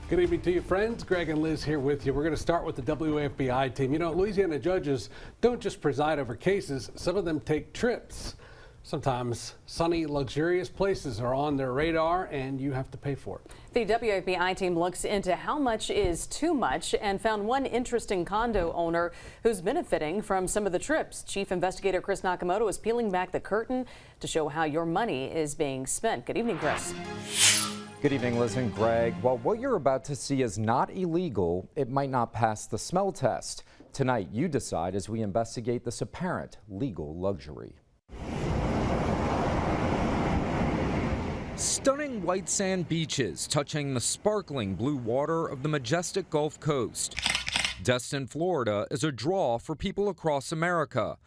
Good evening to you, friends. Greg and Liz here with you. We're going to start with the WAFB I-TEAM. You know, Louisiana judges don't just preside over cases. Some of them take trips. Sometimes sunny, luxurious places are on their radar, and you have to pay for it. The WAFB I-TEAM looks into how much is too much and found one interesting condo owner who's benefiting from some of the trips. Chief Investigator Chris Nakamoto is peeling back the curtain to show how your money is being spent. Good evening, Chris. Good evening, Liz and Greg. While what you're about to see is not illegal, it might not pass the smell test. Tonight, you decide as we investigate this apparent legal luxury. Stunning white sand beaches touching the sparkling blue water of the majestic Gulf Coast. Destin, Florida is a draw for people across America.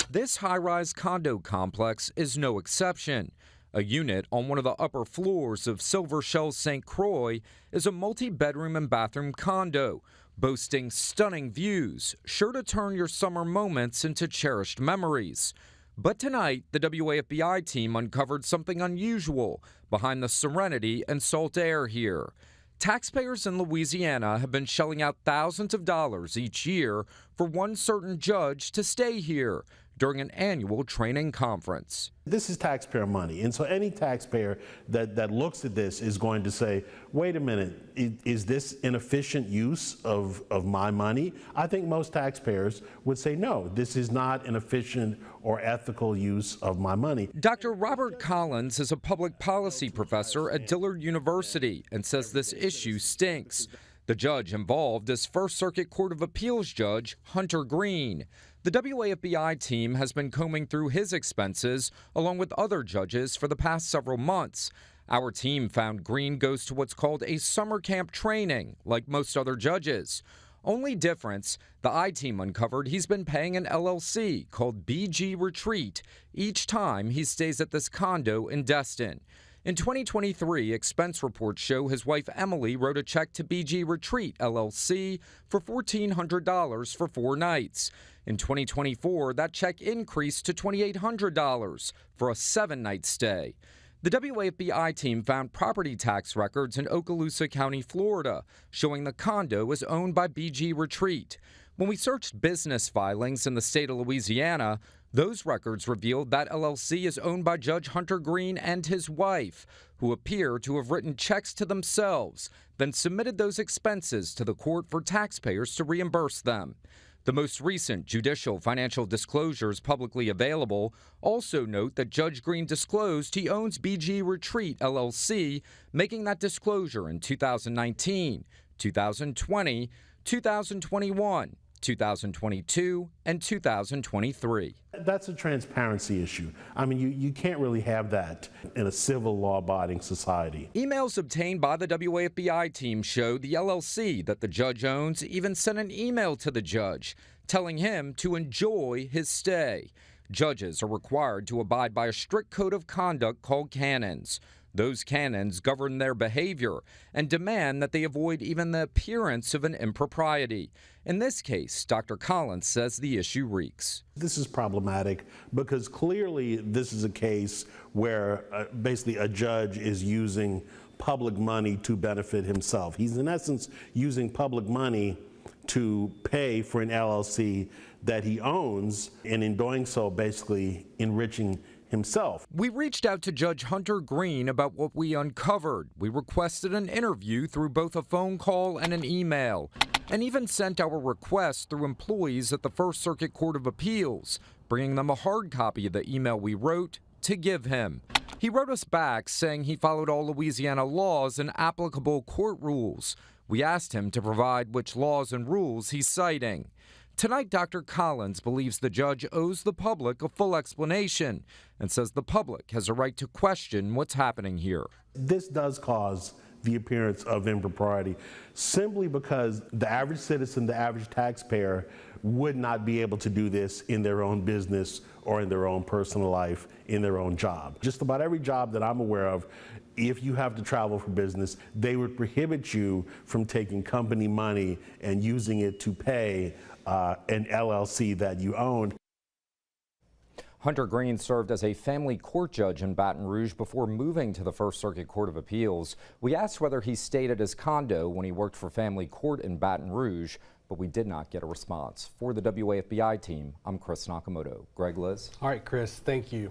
This high-rise condo complex is no exception. A unit on one of the upper floors of Silver Shell St. Croix is a multi-bedroom and bathroom condo, boasting stunning views, sure to turn your summer moments into cherished memories. But tonight, the WAFB I-TEAM uncovered something unusual behind the serenity and salt air here. Taxpayers in Louisiana have been shelling out thousands of dollars each year for one certain judge to stay here during an annual training conference. This is taxpayer money, and so any taxpayer that looks at this is going to say, wait a minute, is this an efficient use of my money? I think most taxpayers would say, no, this is not an efficient or ethical use of my money. Dr. Robert Collins is a public policy professor at Dillard University and says this issue stinks. The judge involved is First Circuit Court of Appeals Judge Hunter Greene. The WAFB I-TEAM has been combing through his expenses along with other judges for the past several months. Our team found Greene goes to what's called a summer camp training, like most other judges. Only difference, the I-TEAM uncovered he's been paying an LLC called BG Retreat each time he stays at this condo in Destin. In 2023, expense reports show his wife Emily wrote a check to BG Retreat LLC for $1,400 for 4 nights. In 2024, that check increased to $2,800 for a 7-night stay. The WAFB I-TEAM found property tax records in Okaloosa County, Florida, showing the condo is owned by BG Retreat. When we searched business filings in the state of Louisiana, those records revealed that LLC is owned by Judge Hunter Greene and his wife, who appear to have written checks to themselves, then submitted those expenses to the court for taxpayers to reimburse them. The most recent judicial financial disclosures publicly available also note that Judge Greene disclosed he owns BG Retreat LLC, making that disclosure in 2019, 2020, 2021, 2022, and 2023. That's a transparency issue. I mean, you can't really have that in a civil law-abiding society. Emails obtained by the WAFB I-TEAM show the LLC that the judge owns even sent an email to the judge telling him to enjoy his stay. Judges are required to abide by a strict code of conduct called canons. Those canons govern their behavior and demand that they avoid even the appearance of an impropriety. In this case, Dr. Collins says the issue reeks. This is problematic because clearly this is a case where basically a judge is using public money to benefit himself. He's in essence using public money to pay for an LLC that he owns, and in doing so basically enriching himself. We reached out to Judge Hunter Greene about what we uncovered. We requested an interview through both a phone call and an email, and even sent our request through employees at the First Circuit Court of Appeals, bringing them a hard copy of the email we wrote to give him. He wrote us back saying he followed all Louisiana laws and applicable court rules. We asked him to provide which laws and rules he's citing. Tonight, Dr. Collins believes the judge owes the public a full explanation and says the public has a right to question what's happening here. This does cause the appearance of impropriety simply because the average citizen, the average taxpayer would not be able to do this in their own business or in their own personal life, in their own job. Just about every job that I'm aware of, if you have to travel for business, they would prohibit you from taking company money and using it to pay an LLC that you own. Hunter Greene served as a family court judge in Baton Rouge before moving to the First Circuit Court of Appeals. We asked whether he stayed at his condo when he worked for family court in Baton Rouge, but we did not get a response. For the WAFB I-TEAM, I'm Chris Nakamoto. Greg, Liz. All right, Chris, thank you.